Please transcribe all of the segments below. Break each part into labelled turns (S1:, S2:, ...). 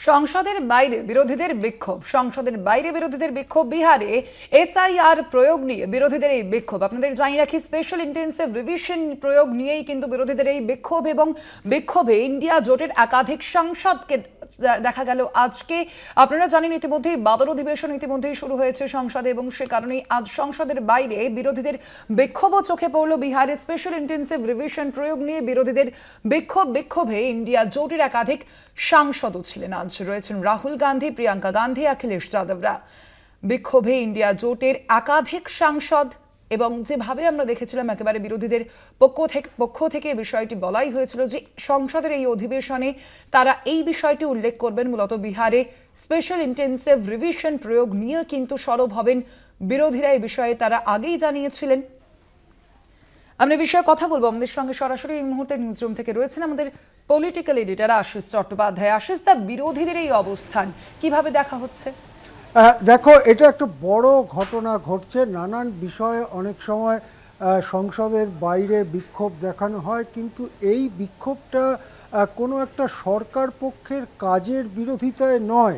S1: সংসদের বাইরে বিরোধীদের বিক্ষোভ বিহারে এসআইআর প্রয়োগ নিয়ে বিরোধীদের এই বিক্ষোভ। আপনাদের জানিয়ে রাখি, স্পেশাল ইন্টেন্সিভ রিভিশন প্রয়োগ নিয়েই কিন্তু বিরোধীদের এই বিক্ষোভ এবং বিক্ষোভে ইন্ডিয়া জোটের একাধিক সাংসদকে দেখা গেল আজকে। আপনারা জানেন ইতিমধ্যেই বাদল অধিবেশন ইতিমধ্যেই শুরু হয়েছে সংসদে এবং সে কারণেই আজ সংসদের বাইরে বিরোধীদের বিক্ষোভও চোখে পড়ল। বিহারে স্পেশাল ইন্টেন্সিভ রিভিশন প্রয়োগ নিয়ে বিরোধীদের বিক্ষোভে ইন্ডিয়া জোটের একাধিক সাংসদও ছিলেন। আজ রয়েছেন রাহুল গান্ধী, প্রিয়াঙ্কা গান্ধী, অখিলেশ যাদবরা। বিক্ষোভে ইন্ডিয়া জোটের একাধিক সাংসদ এবং যেভাবে আমরা দেখেছিলাম একেবারে বিরোধীদের পক্ষ থেকে বিষয়টি বলাই হয়েছিল যে সংসদের এই অধিবেশনে তারা এই বিষয়টি উল্লেখ করবেন। মূলত বিহারে স্পেশাল ইন্টেন্সিভ রিভিশন প্রয়োগ নিয়ে কিন্তু সরব হবেন বিরোধীরা। এই বিষয়ে তারা আগেই জানিয়েছিলেন। আমরা বিষয়ে কথা বলবো। আমাদের সঙ্গে সরাসরি এই মুহূর্তে নিউজ রুম থেকে রয়েছেন আমাদের পলিটিক্যাল এডিটর আশিস চট্টোপাধ্যায়। আশিস, তা বিরোধীদের এই অবস্থান কিভাবে দেখা হচ্ছে?
S2: দেখো, এটা একটা বড় ঘটনা ঘটছে। নানান বিষয়ে অনেক সময় সংসদের বাইরে বিক্ষোভ দেখানো হয়, কিন্তু এই বিক্ষোভটা কোনো একটা সরকার পক্ষের কাজের বিরোধিতায় নয়।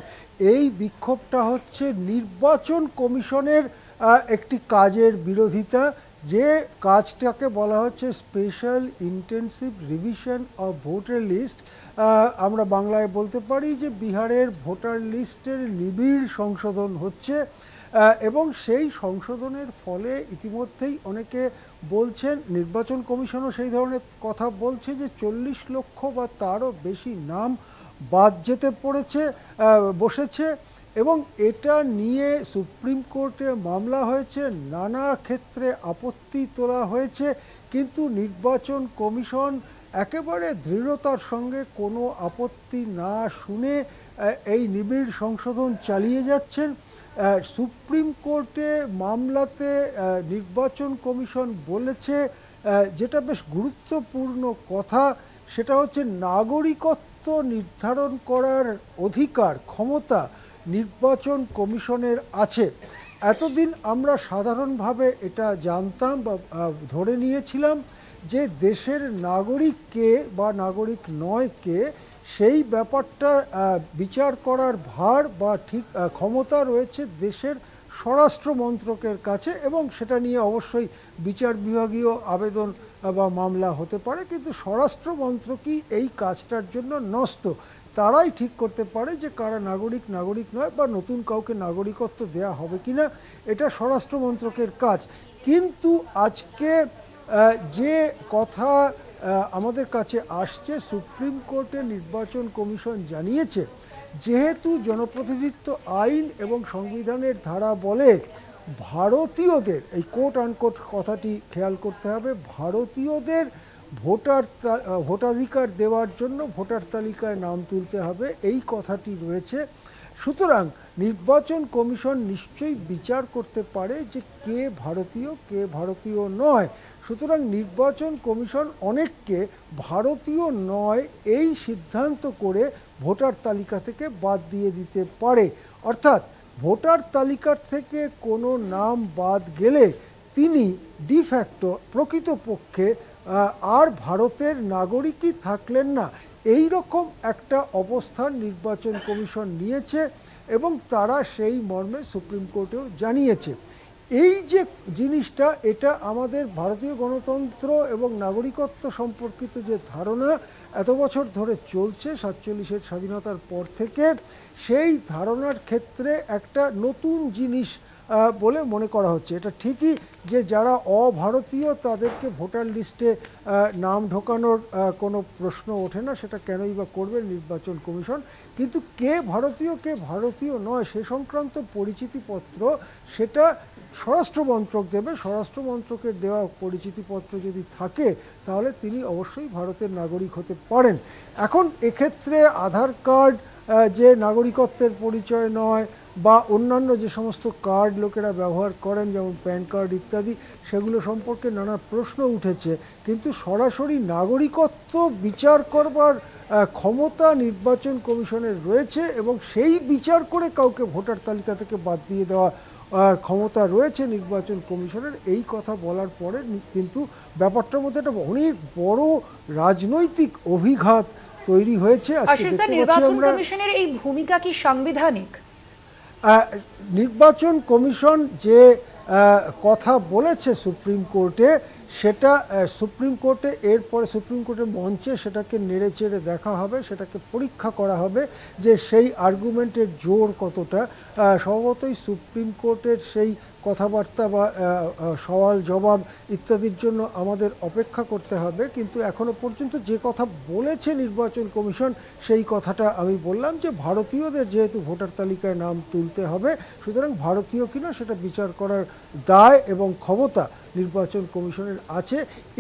S2: এই বিক্ষোভটা হচ্ছে নির্বাচন কমিশনের একটি কাজের বিরোধিতা, যে কাজটাকে বলা হচ্ছে special intensive revision of voter list. আমরা বাংলায় বলতে পারি যে বিহারের ভোটার লিস্টের নিবিড় সংশোধন হচ্ছে এবং সেই সংশোধনের ফলে ইতিমধ্যেই অনেকে বলছেন, নির্বাচন কমিশনও সেই ধরনের কথা বলছে, যে 40 লক্ষ বা তারও বেশি নাম বাদ যেতে বসেছে এবং এটা নিয়ে সুপ্রিম কোর্টে মামলা হয়েছে, নানা ক্ষেত্রে আপত্তি তোলা হয়েছে, কিন্তু নির্বাচন কমিশন একেবারে দৃঢ়তার সঙ্গে কোনো আপত্তি না শুনে এই নিবিড় সংশোধন চালিয়ে যাচ্ছেন। সুপ্রিম কোর্টে মামলাতে নির্বাচন কমিশন বলেছে, যেটা বেশ গুরুত্বপূর্ণ কথা, সেটা হচ্ছে নাগরিকত্ব নির্ধারণ করার অধিকার, ক্ষমতা নির্বাচন কমিশনের আছে। এতদিন আমরা সাধারণভাবে এটা জানতাম বা ধরে নিয়েছিলাম যে দেশের নাগরিক কে বা নাগরিক নয় কে, সেই ব্যাপারটা বিচার করার ভার বা ঠিক ক্ষমতা রয়েছে দেশের স্বরাষ্ট্র মন্ত্রকের কাছে এবং সেটা নিয়ে অবশ্যই বিচার বিভাগীয় আবেদন বা মামলা হতে পারে, কিন্তু স্বরাষ্ট্র মন্ত্রকই এই কাজটার জন্য ন্যস্ত। তারাই ঠিক করতে পারে যে কারা নাগরিক নয় বা নতুন কাউকে নাগরিকত্ব দেয়া হবে কিনা, এটা স্বরাষ্ট্র মন্ত্রকের কাজ। কিন্তু আজকে যে কথা আমাদের কাছে আসছে, সুপ্রিম কোর্টে নির্বাচন কমিশন জানিয়েছে, যেহেতু জনপ্রতিনিধিত্ব আইন এবং সংবিধানের ধারা বলে ভারতীয়দের, এই কোট আনকোট কথাটি খেয়াল করতে হবে, ভারতীয়দের ভোটাধিকার দেওয়ার জন্য ভোটার তালিকায় নাম তুলতে হবে, এই কথাটি রয়েছে। সুতরাং নির্বাচন কমিশন নিশ্চয়ই বিচার করতে পারে যে কে ভারতীয় কে ভারতীয় নয়। সুতরাং নির্বাচন কমিশন অনেককে ভারতীয় নয় এই সিদ্ধান্ত করে ভোটার তালিকা থেকে বাদ দিয়ে দিতে পারে। অর্থাৎ ভোটার তালিকার থেকে কোনো নাম বাদ গেলে তিনি ডিফ্যাক্টো প্রকৃতপক্ষে আর ভারতের নাগরিকই থাকলেন না। এই রকম একটা অবস্থান নির্বাচন কমিশন নিয়েছে এবং তারা সেই মর্মে সুপ্রিম কোর্টেও জানিয়েছে। এই যে জিনিসটা, এটা আমাদের ভারতীয় গণতন্ত্র এবং নাগরিকত্ব সম্পর্কিত যে ধারণা এত বছর ধরে চলছে 47-এর স্বাধীনতার পর থেকে, সেই ধারণার ক্ষেত্রে একটা নতুন জিনিস বলে মনে করা হচ্ছে। এটা ঠিকই যে যারা অভারতীয় তাদেরকে ভোটার লিস্টে নাম ঢোকানোর কোনো প্রশ্ন ওঠে না, সেটা কেনই বা করবে নির্বাচন কমিশন, কিন্তু কে ভারতীয় নয় সে সংক্রান্ত পরিচিতিপত্র সেটা স্বরাষ্ট্র মন্ত্রক দেবে। স্বরাষ্ট্র মন্ত্রকের দেওয়া পরিচিতিপত্র যদি থাকে তাহলে তিনি অবশ্যই ভারতের নাগরিক হতে পারেন। এখন এক্ষেত্রে আধার কার্ড যে নাগরিকত্বের পরিচয় নয় বা অন্যান্য যে সমস্ত কার্ড লোকেরা ব্যবহার করেন, যেমন প্যান কার্ড ইত্যাদি, সেগুলো সম্পর্কে নানা প্রশ্ন উঠেছে, কিন্তু সরাসরি নাগরিকত্ব বিচার করবার ক্ষমতা নির্বাচন কমিশনের রয়েছে এবং সেই বিচার করে কাউকে ভোটার তালিকা থেকে বাদ দিয়ে দেওয়া ক্ষমতা রয়েছে নির্বাচন কমিশনের। এই কথা বলার পরে কিন্তু ব্যাপারটার মধ্যে একটা অনেক বড় রাজনৈতিক অভিঘাত তৈরি হয়েছে। আজকে
S1: আশিস দা,
S2: দেখতে পাচ্ছি
S1: নির্বাচন
S2: আমরা
S1: কমিশনের এই ভূমিকা কি সাংবিধানিক?
S2: নির্বাচন কমিশন যে কথা বলেছে সুপ্রিম কোর্টে, সেটা সুপ্রিম কোর্টে এরপরে সুপ্রিম কোর্টের মঞ্চে সেটাকে নেড়ে চেড়ে দেখা হবে, সেটাকে পরীক্ষা করা হবে যে সেই আর্গুমেন্টের জোর কতটা। স্বভাবতই সুপ্রিম কোর্টের সেই কথাবার্তা বা সওয়াল জবাব ইত্যাদির জন্য আমাদের অপেক্ষা করতে হবে। কিন্তু এখনো পর্যন্ত যে কথা বলেছে নির্বাচন কমিশন, সেই কথাটা আমি বললাম যে ভারতীয়দের যেহেতু ভোটার তালিকায় নাম তুলতে হবে, সুতরাং ভারতীয় কিনা সেটা বিচার করার দায় এবং ক্ষমতা নির্বাচন কমিশনের আছে।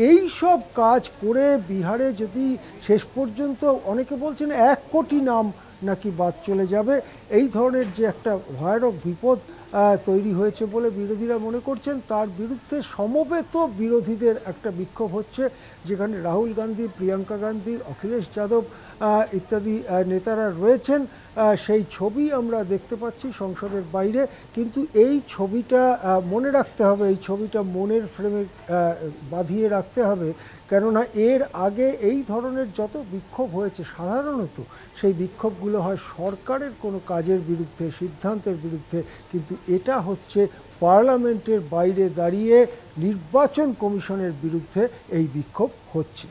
S2: এই সব কাজ করে বিহারে যদি শেষ পর্যন্ত অনেকে বলছেন 1 কোটি নাম নাকি বাদ চলে যাবে, এই ধরনের যে একটা ভয়ানক বিপদ তৈরি হয়েছে বলে বিরোধীরা মনে করছেন, তার বিরুদ্ধে সমবেত বিরোধীদের একটা বিক্ষোভ হচ্ছে, যেখানে রাহুল গান্ধী, প্রিয়াঙ্কা গান্ধী, অখিলেশ যাদব ইত্যাদি নেতারা রয়েছেন। সেই ছবি আমরা দেখতে পাচ্ছি সংসদের বাইরে। কিন্তু এই ছবিটা মনে রাখতে হবে, এই ছবিটা মনের ফ্রেমে বাঁধিয়ে রাখতে হবে, কেননা এর আগে এই ধরনের যত বিক্ষোভ হয়েছে সাধারণত সেই বিক্ষোভগুলো হয় সরকারের কোনো কাজের বিরুদ্ধে, সিদ্ধান্তের বিরুদ্ধে, কিন্তু এটা হচ্ছে পার্লামেন্টের বাইরে দাঁড়িয়ে নির্বাচন কমিশনের বিরুদ্ধে এই বিক্ষোভ হচ্ছে।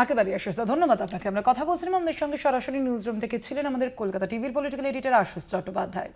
S1: একেবারে আশিস দা, ধন্যবাদ আপনাকে। আমরা কথা বলছিলাম, আমাদের সঙ্গে সরাসরি নিউজ রুম থেকে ছিলেন আমাদের কলকাতা টিভির পলিটিক্যাল এডিটর আশিস চট্টোপাধ্যায়।